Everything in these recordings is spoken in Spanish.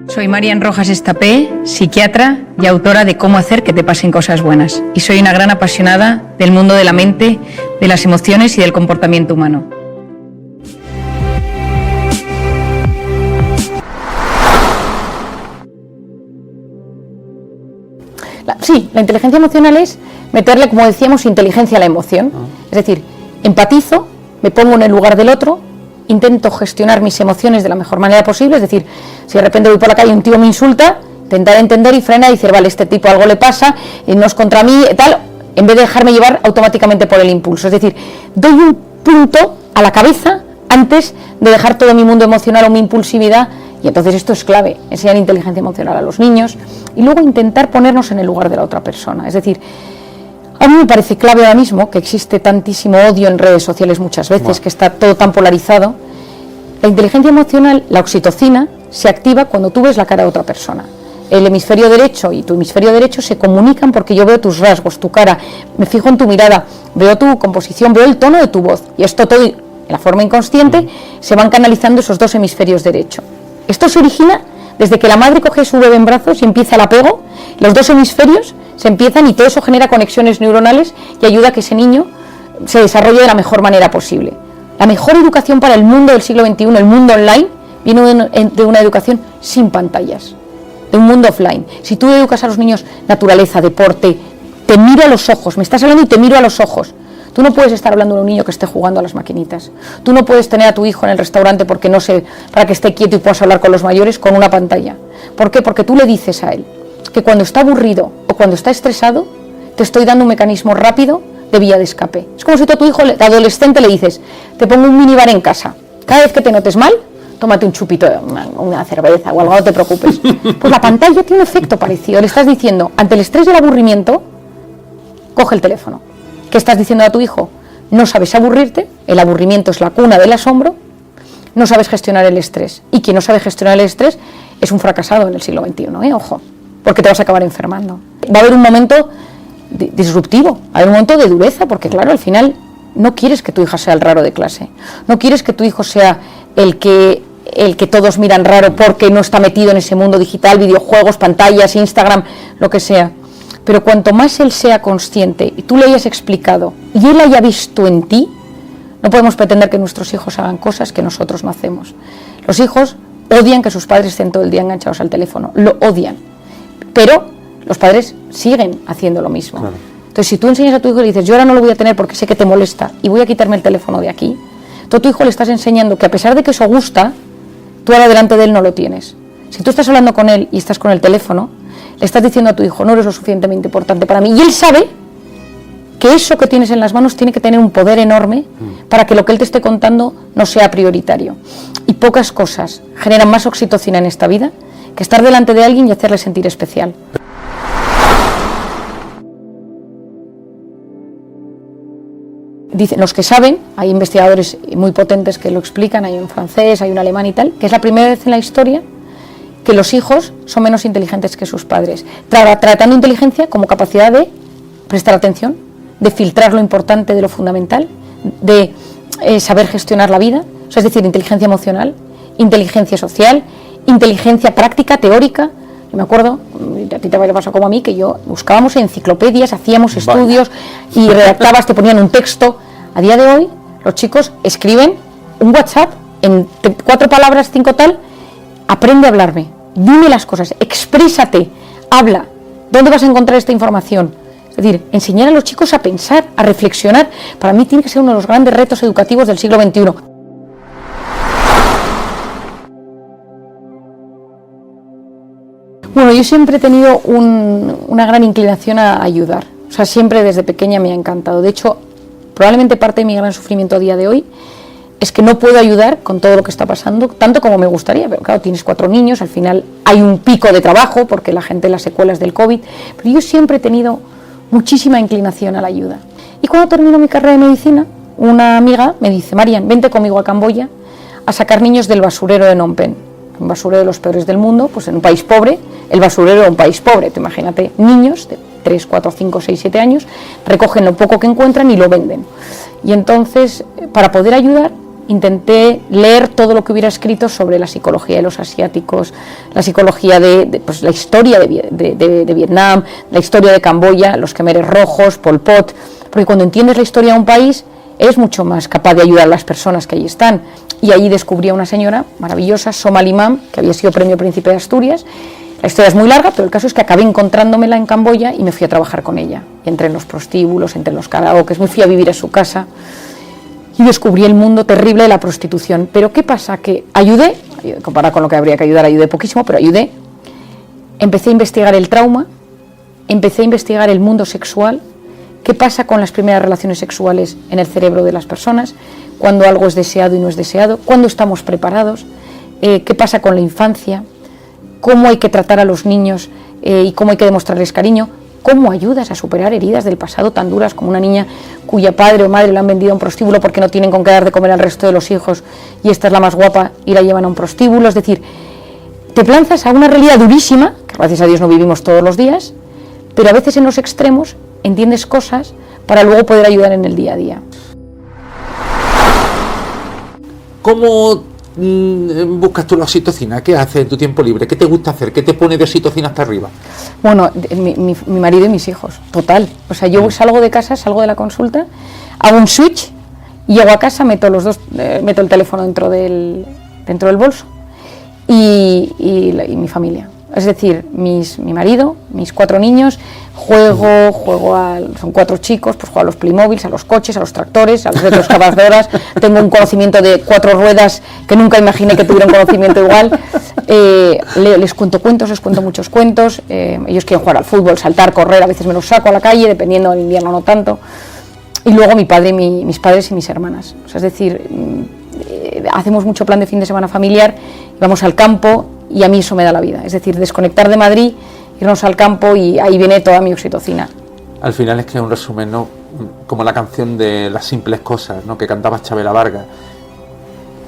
Soy Marian Rojas Estapé, psiquiatra y autora de Cómo hacer que te pasen cosas buenas. Y soy una gran apasionada del mundo de la mente, de las emociones y del comportamiento humano. La inteligencia emocional es meterle, como decíamos, inteligencia a la emoción. Es decir, empatizo, me pongo en el lugar del otro, intento gestionar mis emociones de la mejor manera posible. Es decir, si de repente voy por la calle y un tío me insulta, intentar entender y frenar y decir, vale, este tipo algo le pasa, no es contra mí, tal, en vez de dejarme llevar automáticamente por el impulso. Es decir, doy un punto a la cabeza antes de dejar todo mi mundo emocional o mi impulsividad, y entonces esto es clave, enseñar inteligencia emocional a los niños y luego intentar ponernos en el lugar de la otra persona. Es decir, a mí me parece clave ahora mismo, que existe tantísimo odio en redes sociales muchas veces, que está todo tan polarizado. La inteligencia emocional, la oxitocina, se activa cuando tú ves la cara de otra persona. El hemisferio derecho y tu hemisferio derecho se comunican porque yo veo tus rasgos, tu cara, me fijo en tu mirada, veo tu composición, veo el tono de tu voz, y esto todo, en la forma inconsciente, se van canalizando esos dos hemisferios derecho. Esto se origina desde que la madre coge a su bebé en brazos y empieza el apego, los dos hemisferios se empiezan y todo eso genera conexiones neuronales y ayuda a que ese niño se desarrolle de la mejor manera posible. La mejor educación para el mundo del siglo XXI, el mundo online, viene de una educación sin pantallas, de un mundo offline. Si tú educas a los niños naturaleza, deporte, te miro a los ojos, me estás hablando y te miro a los ojos. Tú no puedes estar hablando de un niño que esté jugando a las maquinitas. Tú no puedes tener a tu hijo en el restaurante porque no sé, para que esté quieto y puedas hablar con los mayores con una pantalla. ¿Por qué? Porque tú le dices a él que cuando está aburrido o cuando está estresado, te estoy dando un mecanismo rápido de vía de escape. Es como si tú a tu hijo de adolescente le dices, te pongo un minibar en casa. Cada vez que te notes mal, tómate un chupito, una cerveza o algo, no te preocupes. Pues la pantalla tiene un efecto parecido. Le estás diciendo, ante el estrés y el aburrimiento, coge el teléfono. ¿Qué estás diciendo a tu hijo? No sabes aburrirte, el aburrimiento es la cuna del asombro, no sabes gestionar el estrés. Y quien no sabe gestionar el estrés es un fracasado en el siglo XXI, ojo, porque te vas a acabar enfermando. Va a haber un momento disruptivo, va a haber un momento de dureza, porque claro, al final no quieres que tu hija sea el raro de clase, no quieres que tu hijo sea el que todos miran raro porque no está metido en ese mundo digital, videojuegos, pantallas, Instagram, lo que sea. Pero cuanto más él sea consciente y tú le hayas explicado y él haya visto en ti, no podemos pretender que nuestros hijos hagan cosas que nosotros no hacemos. Los hijos odian que sus padres estén todo el día enganchados al teléfono, lo odian, pero los padres siguen haciendo lo mismo. Claro. Entonces, si tú enseñas a tu hijo y le dices, yo ahora no lo voy a tener porque sé que te molesta y voy a quitarme el teléfono de aquí, tú a tu hijo le estás enseñando que a pesar de que eso gusta, tú ahora delante de él no lo tienes. Si tú estás hablando con él y estás con el teléfono, le estás diciendo a tu hijo, no eres lo suficientemente importante para mí, y él sabe que eso que tienes en las manos tiene que tener un poder enorme para que lo que él te esté contando no sea prioritario. Y pocas cosas generan más oxitocina en esta vida que estar delante de alguien y hacerle sentir especial. Dicen los que saben, hay investigadores muy potentes que lo explican, hay un francés, hay un alemán y tal, que es la primera vez en la historia que los hijos son menos inteligentes que sus padres, tratando inteligencia como capacidad de prestar atención, de filtrar lo importante de lo fundamental, de saber gestionar la vida, o sea, es decir, inteligencia emocional, inteligencia social, inteligencia práctica, teórica. Yo me acuerdo, a ti te había pasado como a mí, que yo buscábamos enciclopedias, hacíamos estudios y redactabas, te ponían un texto. A día de hoy, los chicos escriben un WhatsApp en 4 palabras, 5 tal, aprende a hablarme, dime las cosas, exprésate, habla, ¿dónde vas a encontrar esta información? Es decir, enseñar a los chicos a pensar, a reflexionar, para mí tiene que ser uno de los grandes retos educativos del siglo XXI. Bueno, yo siempre he tenido una gran inclinación a ayudar, o sea, siempre desde pequeña me ha encantado. De hecho, probablemente parte de mi gran sufrimiento a día de hoy es que no puedo ayudar con todo lo que está pasando, tanto como me gustaría, pero claro, tienes 4 niños, al final hay un pico de trabajo, porque la gente, las secuelas del COVID, pero yo siempre he tenido muchísima inclinación a la ayuda. Y cuando termino mi carrera de medicina, una amiga me dice, Marian, vente conmigo a Camboya a sacar niños del basurero de Phnom Penh, un basurero de los peores del mundo, pues en un país pobre, el basurero de un país pobre, te imagínate, niños de 3, 4, 5, 6, 7 años, recogen lo poco que encuentran y lo venden. Y entonces, para poder ayudar, intenté leer todo lo que hubiera escrito sobre la psicología de los asiáticos, la psicología pues, la historia de Vietnam, la historia de Camboya, los Khmeres rojos, Pol Pot, porque cuando entiendes la historia de un país eres mucho más capaz de ayudar a las personas que allí están. Y allí descubrí a una señora maravillosa, Somal Imam, que había sido Premio Príncipe de Asturias. La historia es muy larga, pero el caso es que acabé encontrándomela en Camboya y me fui a trabajar con ella. Y entré en los prostíbulos, entré en los karaokes, me fui a vivir a su casa y descubrí el mundo terrible de la prostitución. Pero ¿qué pasa? Que ayudé, comparado con lo que habría que ayudar, ayudé poquísimo, pero ayudé. Empecé a investigar el trauma, empecé a investigar el mundo sexual, qué pasa con las primeras relaciones sexuales en el cerebro de las personas, cuando algo es deseado y no es deseado, cuándo estamos preparados, qué pasa con la infancia, cómo hay que tratar a los niños y cómo hay que demostrarles cariño. ¿Cómo ayudas a superar heridas del pasado tan duras como una niña cuya padre o madre la han vendido a un prostíbulo porque no tienen con qué dar de comer al resto de los hijos y esta es la más guapa y la llevan a un prostíbulo? Es decir, te lanzas a una realidad durísima, que gracias a Dios no vivimos todos los días, pero a veces en los extremos entiendes cosas para luego poder ayudar en el día a día. ¿Cómo buscas tú la oxitocina? ¿Qué haces en tu tiempo libre? ¿Qué te gusta hacer? ¿Qué te pone de oxitocina hasta arriba? Bueno, mi marido y mis hijos, total. O sea, yo salgo de casa, salgo de la consulta, hago un switch, llego a casa, meto el teléfono dentro del bolso y mi familia. Es decir, mi marido, mis 4 niños, son 4 chicos, pues juego a los Playmobil, a los coches, a los tractores, a los retroexcavadoras. Tengo un conocimiento de 4 ruedas que nunca imaginé que tuviera un conocimiento igual. Les cuento cuentos, les cuento muchos cuentos. Ellos quieren jugar al fútbol, saltar, correr, a veces me los saco a la calle, dependiendo del invierno no tanto. Y luego mi padre, mis padres y mis hermanas. O sea, es decir, hacemos mucho plan de fin de semana familiar, vamos al campo y a mí eso me da la vida. Es decir, desconectar de Madrid, irnos al campo y ahí viene toda mi oxitocina. Al final es que es un resumen, ¿no? Como la canción de Las simples cosas, ¿no? Que cantaba Chabela Vargas.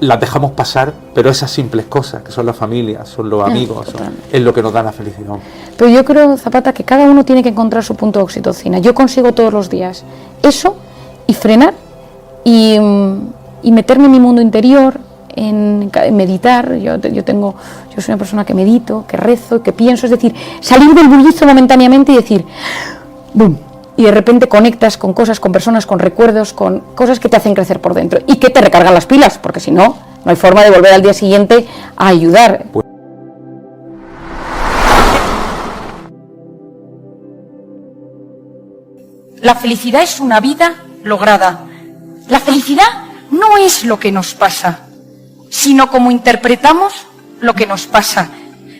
Las dejamos pasar, pero esas simples cosas, que son la familia, son los amigos, es lo que nos da la felicidad. Pero yo creo, Zapata, que cada uno tiene que encontrar su punto de oxitocina. Yo consigo todos los días eso y frenar y meterme en mi mundo interior, en meditar. Yo soy una persona que medito, que rezo, que pienso, es decir, salir del bullicio momentáneamente y decir ¡bum! Y de repente conectas con cosas, con personas, con recuerdos, con cosas que te hacen crecer por dentro y que te recargan las pilas, porque si no, no hay forma de volver al día siguiente a ayudar. La felicidad es una vida lograda. La felicidad no es lo que nos pasa, sino cómo interpretamos lo que nos pasa.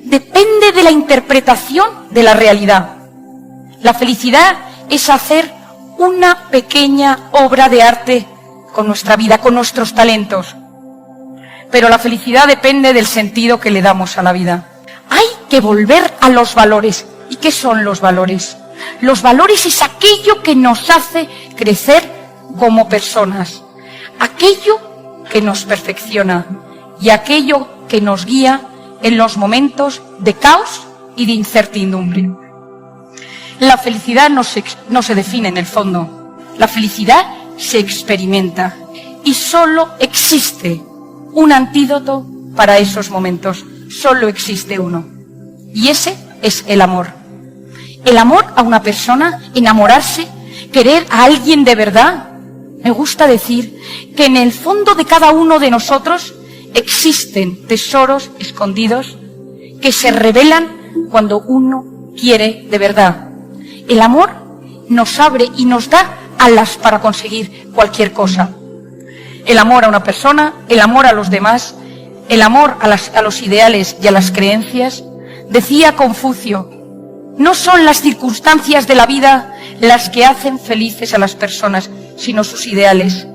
Depende de la interpretación de la realidad. La felicidad es hacer una pequeña obra de arte con nuestra vida, con nuestros talentos. Pero la felicidad depende del sentido que le damos a la vida. Hay que volver a los valores. ¿Y qué son los valores? Los valores es aquello que nos hace crecer como personas, aquello que nos perfecciona y aquello que nos guía en los momentos de caos y de incertidumbre. La felicidad no se define en el fondo, la felicidad se experimenta y solo existe un antídoto para esos momentos, solo existe uno, y ese es el amor. El amor a una persona, enamorarse, querer a alguien de verdad. Me gusta decir que en el fondo de cada uno de nosotros existen tesoros escondidos que se revelan cuando uno quiere de verdad. El amor nos abre y nos da alas para conseguir cualquier cosa. El amor a una persona, el amor a los demás, el amor a los ideales y a las creencias. Decía Confucio, no son las circunstancias de la vida las que hacen felices a las personas, sino sus ideales.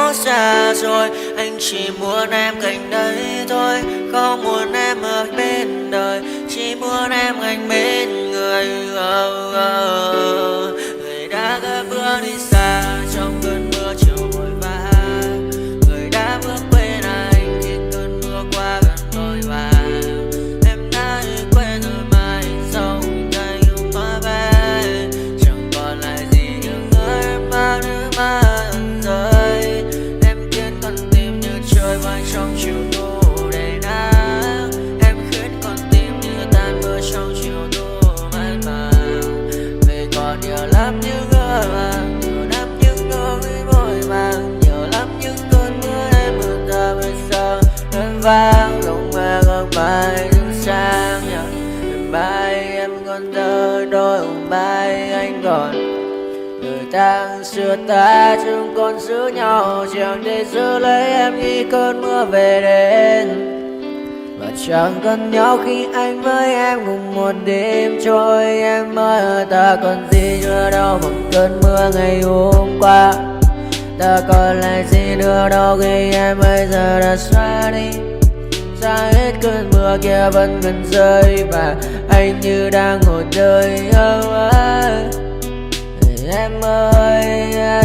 nó xa rồi. Anh chỉ muốn em cạnh đấy thôi, không muốn em ở bên đời, chỉ muốn em anh bên người. Người đã gỡ bước đi xa trong cơn mưa chiều vội vã, người đã bước bên anh khi cơn mưa qua gần vội vã. Em đã quên rồi mai sau tay yêu mà về, chẳng còn lại gì những người mà nước mắt rơi. Em khiến con tim như trôi bay trong chiều thu đầy nắng, em khiến con tim như tan mưa trong chiều thu mát màng. Vì còn nhiều lắm những ngỡ vàng, nhiều lắm những nỗi vội vàng, nhiều lắm những cơn mưa em mưa ta bây giờ em vang không mơ không mai đứng sang nhờ. Mai em còn thơ đôi mai anh còn đời tháng xưa ta chúng còn giữ nhau, chẳng để giữ lấy em khi cơn mưa về đến. Và chẳng cần nhau khi anh với em cùng một đêm trôi. Em ơi ta còn gì nữa đâu bằng cơn mưa ngày hôm qua, ta còn lại gì nữa đâu khi em bây giờ đã xa đi. Xa hết cơn mưa kia vẫn gần rơi và anh như đang ngồi đời. Em ơi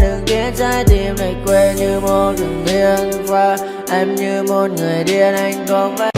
đừng khiến trái tim này quên như một đường biên pha. Em như một người điên anh không phải